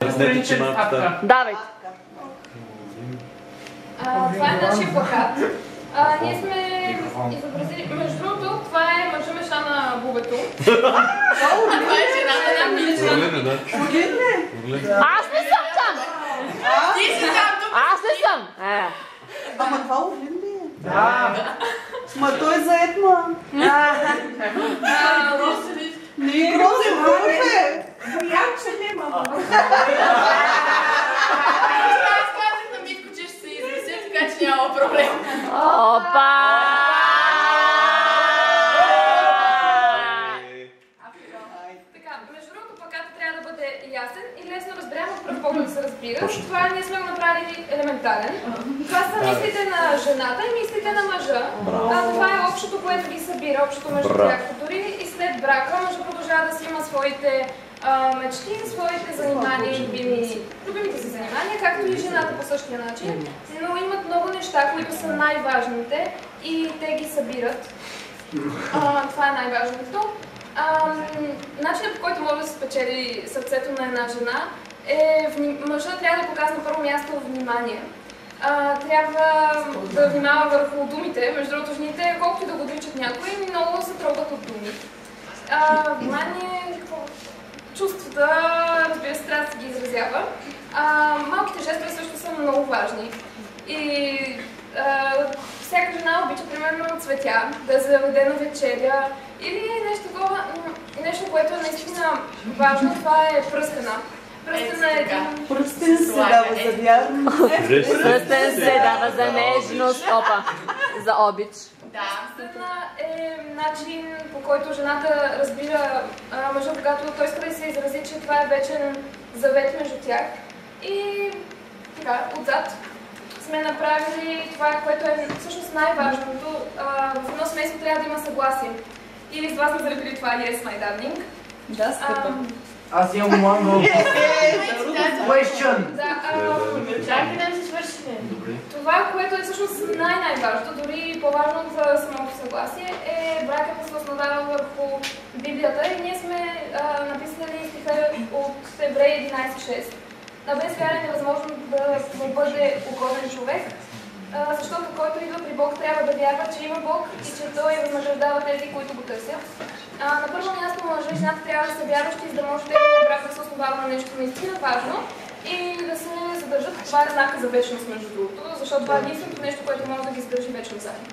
Давай. Това е нашия плакат. Ние сме изобразили... Между другото, това е мъжа мечта на бубето. Това е жената на милична. Аз не съм там! Ти си там тук! Аз не съм! Ама това Орлин ли е? Да. Ма той е заед, ма. Не е грозен, бе! Бояче не, мама. Аз казах на Митко, че ще се изразя, така че няма проблем. Опа! Така, между другото, плакатът трябва да бъде ясен и лесно разбираем от пръв поглед да се разбира. Това ние сме го направили елементарен. Това са мислите на жената и мислите на мъжа. Това е общото, което ги събира, общото между тях. Дори и след брака мъжът продължава да си има своите мечти, своите занимания и любимите си занимания, както и жената по същия начин. Но имат много неща, които са най-важните и те ги събират. Това е най-важното. Начинът, по който може да се спечели сърцето на една жена е мъжът трябва да показва на първо място внимание. Трябва да внимава върху думите. Между другото, жените, колкото и да го отричат някои, много се трогат от думи. Внимание, чувствата, разбира се, трябва да се ги изразява. Малките жестове също са много важни. И всяка жена обича, примерно, цветя, да заведе на вечеря или нещо такова, нещо, което е наистина важно, това е пръстена. Пръстена е един... Пръстен се дава за вярност. Пръстен се дава за нежност, опа, за обич. Пръстена е начин, по който жената разбира мъжа, когато той иска да се изрази, че това е вечен завет между тях. И така, отзад сме направили това, което е всъщност най-важното. В едно семейство трябва да има съгласие. Или с вас сме залепили това Yes, my darling. Да, скъпа. Аз имам one question. Чакай да се свършим. Това, което е всъщност най-важното, дори по-важно от самото съгласие, е бракът се основава върху Библията и ние сме написали стиха от Евреи 11.6. На без вяра е невъзможно да му бъде угоден човек, защото който идва при Бог трябва да вярва, че има Бог и че Той възнаграждава тези, които го търсят. На първо място мъжът и жената трябва да са вярващи, за да може техния брак да се основава на нещо наистина важно и да се задържат. Това е знака за вечност, между другото, защото това е единственото нещо, което може да ги задържи вечно заедно.